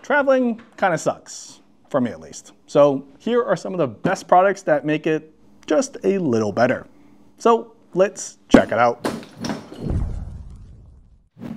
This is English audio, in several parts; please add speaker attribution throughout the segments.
Speaker 1: traveling kind of sucks, for me at least. So here are some of the best products that make it just a little better. So let's check it out.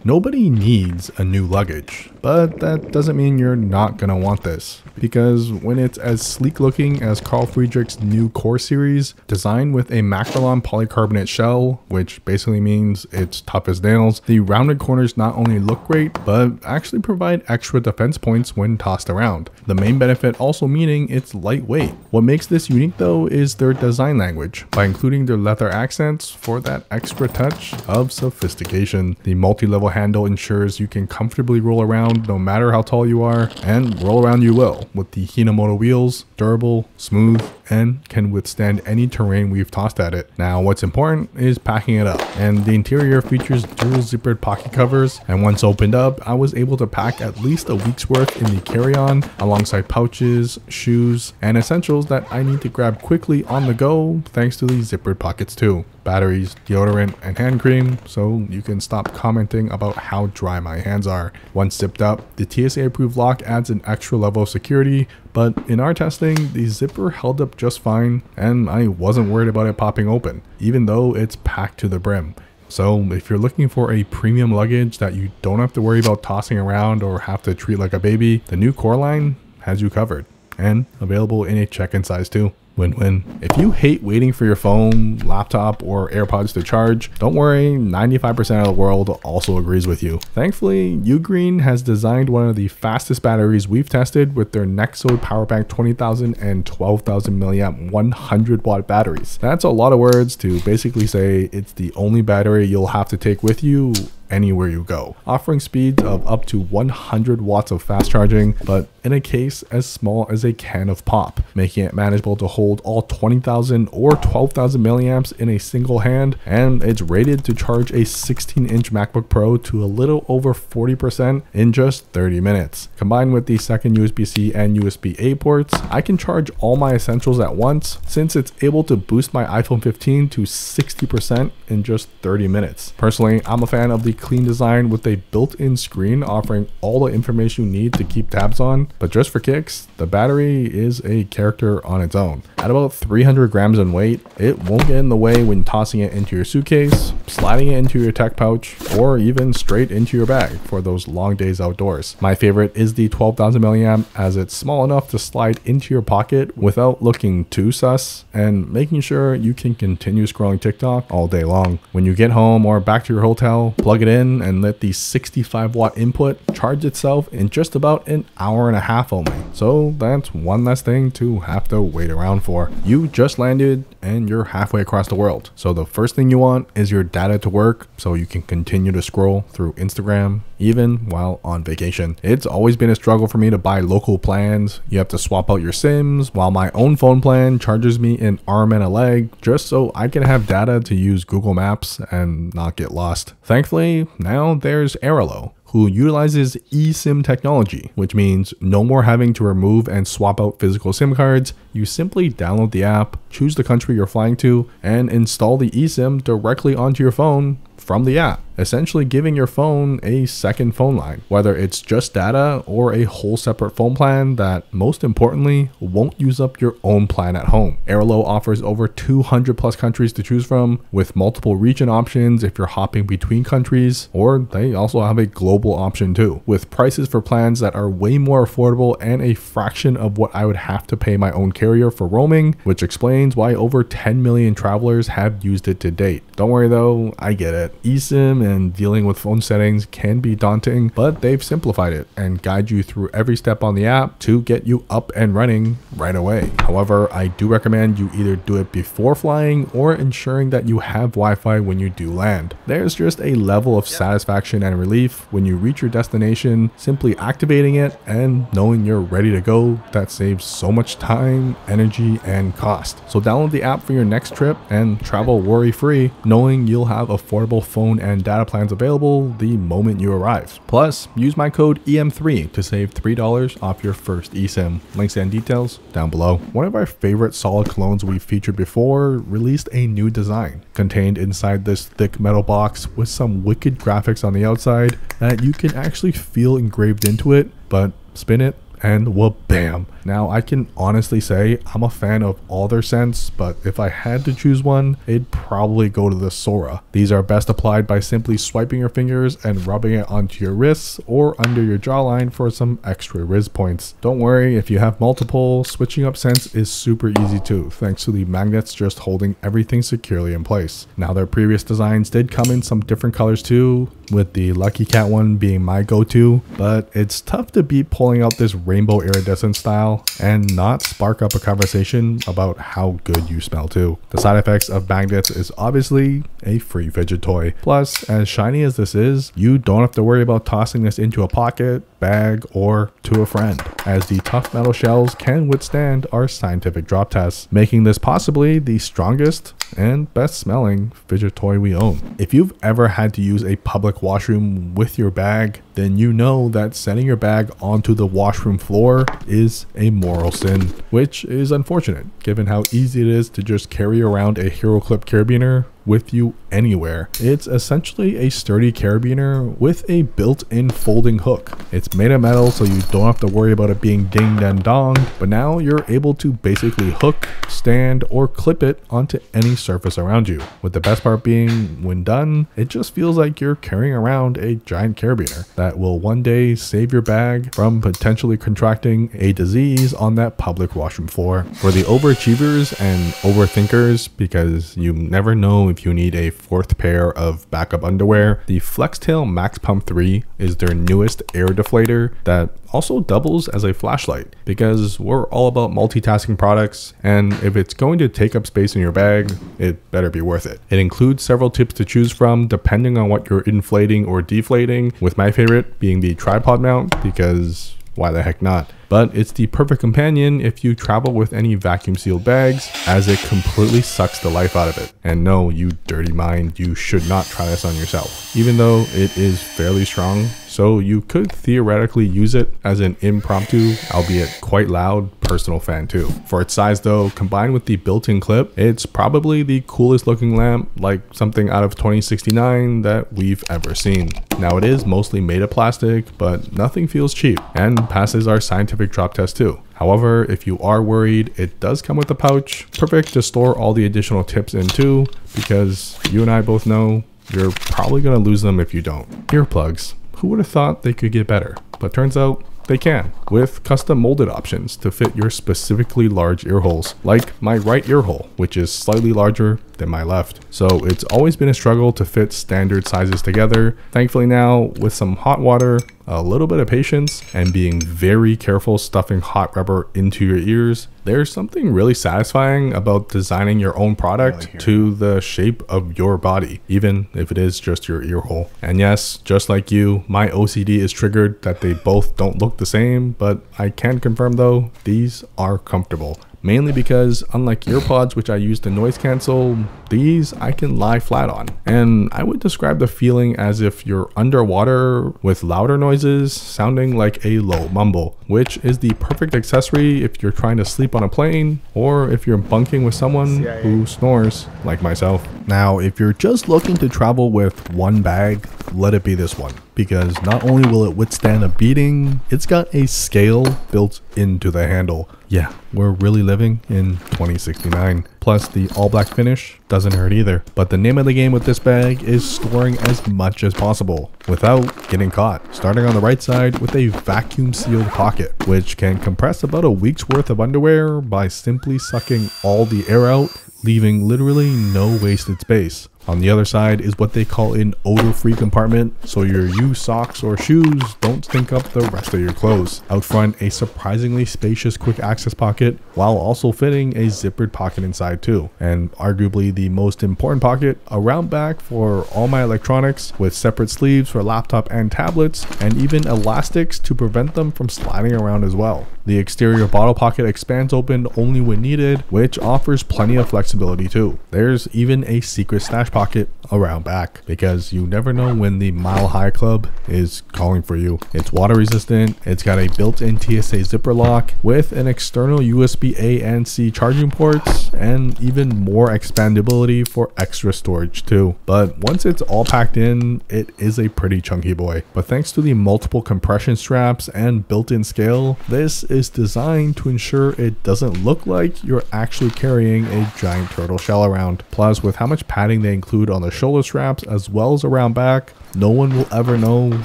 Speaker 2: Nobody needs a new luggage, but that doesn't mean you're not gonna want this, because when it's as sleek looking as Carl Friedrik's new Core series, designed with a Macrolon polycarbonate shell, which basically means it's tough as nails, the rounded corners not only look great, but actually provide extra defense points when tossed around. The main benefit also meaning it's lightweight. What makes this unique though is their design language, by including their leather accents for that extra touch of sophistication. The multi-level handle ensures you can comfortably roll around no matter how tall you are, and roll around you will, with the Hinomoto wheels, durable, smooth, and can withstand any terrain we've tossed at it. Now what's important is packing it up, and the interior features dual zippered pocket covers, and once opened up I was able to pack at least a week's worth in the carry-on alongside pouches, shoes, and essentials that I need to grab quickly on the go thanks to the zippered pockets too. Batteries, deodorant, and hand cream, so you can stop commenting about how dry my hands are. Once zipped up, the TSA approved lock adds an extra level of security, but in our testing, the zipper held up just fine, and I wasn't worried about it popping open, even though it's packed to the brim. So if you're looking for a premium luggage that you don't have to worry about tossing around or have to treat like a baby, the new Core line has you covered, and available in a check-in size too. Win-win. If you hate waiting for your phone, laptop, or AirPods to charge, don't worry, 95% of the world also agrees with you. Thankfully, UGREEN has designed one of the fastest batteries we've tested with their Nexode Power Bank 20,000 and 12,000 milliamp 100 watt batteries. That's a lot of words to basically say it's the only battery you'll have to take with you anywhere you go, offering speeds of up to 100 watts of fast charging, but in a case as small as a can of pop, making it manageable to hold all 20,000 or 12,000 milliamps in a single hand. And it's rated to charge a 16-inch MacBook Pro to a little over 40% in just 30 minutes. Combined with the second USB-C and USB-A ports, I can charge all my essentials at once, since it's able to boost my iPhone 15 to 60% in just 30 minutes. Personally, I'm a fan of the clean design with a built-in screen offering all the information you need to keep tabs on, but just for kicks, the battery is a character on its own. At about 300 grams in weight, it won't get in the way when tossing it into your suitcase, sliding it into your tech pouch, or even straight into your bag for those long days outdoors. My favorite is the 12,000 milliamp, as it's small enough to slide into your pocket without looking too sus, and making sure you can continue scrolling TikTok all day long. When you get home or back to your hotel, plug it in and let the 65 watt input charge itself in just about an hour and a half only. So that's one less thing to have to wait around for. You just landed and you're halfway across the world. So the first thing you want is your data to work so you can continue to scroll through Instagram even while on vacation. It's always been a struggle for me to buy local plans. You have to swap out your SIMs, while my own phone plan charges me an arm and a leg just so I can have data to use Google Maps and not get lost. Thankfully, now there's Airalo, who utilizes eSIM technology, which means no more having to remove and swap out physical SIM cards. You simply download the app, choose the country you're flying to, and install the eSIM directly onto your phone from the app, essentially giving your phone a second phone line, whether it's just data or a whole separate phone plan that, most importantly, won't use up your own plan at home. Airalo offers over 200 plus countries to choose from, with multiple region options if you're hopping between countries, or they also have a global option too, with prices for plans that are way more affordable and a fraction of what I would have to pay my own carrier for roaming, which explains why over 10 million travelers have used it to date. Don't worry though, I get it. eSIM and dealing with phone settings can be daunting, but they've simplified it and guide you through every step on the app to get you up and running right away. However, I do recommend you either do it before flying or ensuring that you have Wi-Fi when you do land. There's just a level of satisfaction and relief when you reach your destination, simply activating it and knowing you're ready to go. That saves so much time, energy, and cost. So download the app for your next trip and travel worry-free, knowing you'll have affordable phone and data data plans available the moment you arrive. Plus, use my code EM3 to save $3 off your first eSIM. Links and details down below. One of our favorite solid colognes we've featured before released a new design, contained inside this thick metal box with some wicked graphics on the outside that you can actually feel engraved into it, but spin it and well, bam. Now I can honestly say I'm a fan of all their scents, but if I had to choose one, it'd probably go to the Sora. These are best applied by simply swiping your fingers and rubbing it onto your wrists or under your jawline for some extra Riz points. Don't worry, if you have multiple, switching up scents is super easy too, thanks to the magnets just holding everything securely in place. Now their previous designs did come in some different colors too, with the Lucky Cat one being my go-to, but it's tough to beat pulling out this rainbow iridescent style and not spark up a conversation about how good you smell too. The side effects of magnets is obviously a free fidget toy. Plus, as shiny as this is, you don't have to worry about tossing this into a pocket, bag, or to a friend, as the tough metal shells can withstand our scientific drop tests, making this possibly the strongest and best smelling fidget toy we own. If you've ever had to use a public washroom with your bag, then you know that setting your bag onto the washroom floor is a moral sin, which is unfortunate given how easy it is to just carry around a Heroclip carabiner with you anywhere. It's essentially a sturdy carabiner with a built-in folding hook. It's made of metal, so you don't have to worry about it being dinged and donged, but now you're able to basically hook, stand, or clip it onto any surface around you. With the best part being, when done, it just feels like you're carrying around a giant carabiner that will one day save your bag from potentially contracting a disease on that public washroom floor. For the overachievers and overthinkers, because you never know if you need a fourth pair of backup underwear, the FLEXTAIL Max Pump 3 is their newest air deflator that also doubles as a flashlight, because we're all about multitasking products, and if it's going to take up space in your bag, it better be worth it. It includes several tips to choose from depending on what you're inflating or deflating, with my favorite being the tripod mount, because why the heck not? But it's the perfect companion if you travel with any vacuum sealed bags, as it completely sucks the life out of it. And no, you dirty mind, you should not try this on yourself, even though it is fairly strong. So you could theoretically use it as an impromptu, albeit quite loud, personal fan too. For its size though, combined with the built-in clip, it's probably the coolest looking lamp, like something out of 2069, that we've ever seen. Now it is mostly made of plastic, but nothing feels cheap and passes our scientific drop test too. However, if you are worried, it does come with a pouch, perfect to store all the additional tips in too, because you and I both know you're probably gonna lose them if you don't. Earplugs. Who would have thought they could get better? But turns out they can, with custom molded options to fit your specifically large ear holes, like my right ear hole, which is slightly larger than my left. So it's always been a struggle to fit standard sizes together. Thankfully now, with some hot water, a little bit of patience, and being very careful stuffing hot rubber into your ears, there's something really satisfying about designing your own product to the shape of your body, even if it is just your ear hole. And yes, just like you, my OCD is triggered that they both don't look the same, but I can confirm though, these are comfortable. Mainly because, unlike earpods, which I use to noise cancel, these I can lie flat on. And I would describe the feeling as if you're underwater with louder noises sounding like a low mumble, which is the perfect accessory if you're trying to sleep on a plane or if you're bunking with someone who snores like myself. Now, if you're just looking to travel with one bag, let it be this one, because not only will it withstand a beating, it's got a scale built into the handle. Yeah, we're really living in 2069. Plus, the all black finish doesn't hurt either. But the name of the game with this bag is storing as much as possible without getting caught. Starting on the right side with a vacuum sealed pocket, which can compress about a week's worth of underwear by simply sucking all the air out, leaving literally no wasted space. On the other side is what they call an odor-free compartment, so your used socks or shoes don't stink up the rest of your clothes. Out front, a surprisingly spacious quick access pocket, while also fitting a zippered pocket inside too. And arguably the most important pocket, around back for all my electronics, with separate sleeves for laptop and tablets, and even elastics to prevent them from sliding around as well. The exterior bottle pocket expands open only when needed, which offers plenty of flexibility too. There's even a secret stash pocket pocket around back, because you never know when the Mile High Club is calling for you. It's water resistant, it's got a built-in TSA zipper lock with an external USB A and C charging ports, and even more expandability for extra storage too. But once it's all packed in, it is a pretty chunky boy. But thanks to the multiple compression straps and built-in scale, this is designed to ensure it doesn't look like you're actually carrying a giant turtle shell around. Plus, with how much padding they include on the shoulder straps as well as around back, no one will ever know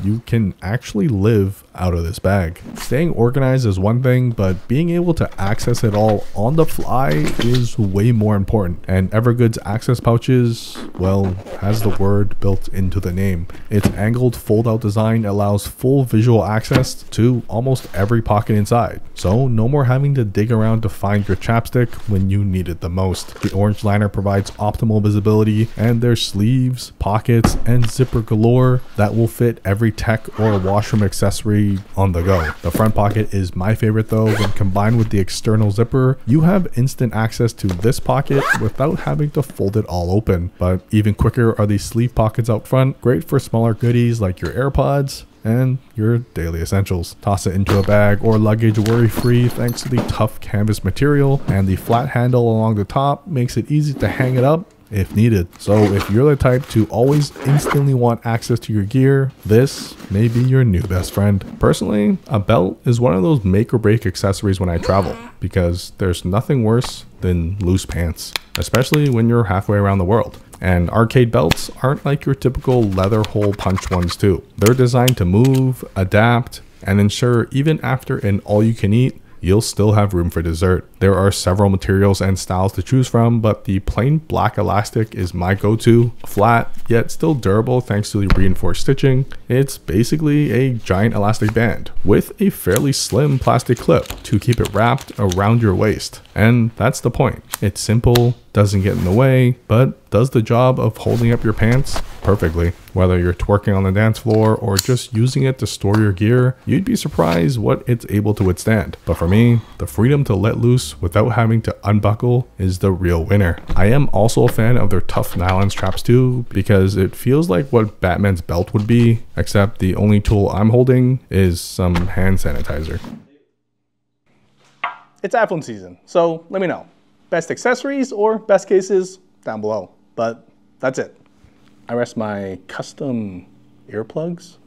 Speaker 2: you can actually live out of this bag. Staying organized is one thing, but being able to access it all on the fly is way more important. And Evergoods access pouches, well, has the word built into the name. Its angled fold-out design allows full visual access to almost every pocket inside. So no more having to dig around to find your chapstick when you need it the most. The orange liner provides optimal visibility, and there's sleeves, pockets, and zipper galore that will fit every tech or washroom accessory on the go. The front pocket is my favorite though. When combined with the external zipper, you have instant access to this pocket without having to fold it all open. But even quicker are these sleeve pockets out front, great for smaller goodies like your AirPods and your daily essentials. Toss it into a bag or luggage worry-free thanks to the tough canvas material, and the flat handle along the top makes it easy to hang it up if needed. So if you're the type to always instantly want access to your gear, this may be your new best friend. Personally, a belt is one of those make or break accessories when I travel, because there's nothing worse than loose pants, especially when you're halfway around the world. And arcade belts aren't like your typical leather hole punch ones too. They're designed to move, adapt, and ensure even after an all-you-can-eat, you'll still have room for dessert. There are several materials and styles to choose from, but the plain black elastic is my go-to. Flat, yet still durable thanks to the reinforced stitching. It's basically a giant elastic band with a fairly slim plastic clip to keep it wrapped around your waist. And that's the point. It's simple, doesn't get in the way, but does the job of holding up your pants perfectly. Whether you're twerking on the dance floor or just using it to store your gear, you'd be surprised what it's able to withstand. But for me, the freedom to let loose without having to unbuckle is the real winner. I am also a fan of their tough nylon straps too, because it feels like what Batman's belt would be, except the only tool I'm holding is some hand sanitizer.
Speaker 1: It's iPhone season, so let me know. Best accessories or best cases down below. But that's it. I rest my custom earplugs.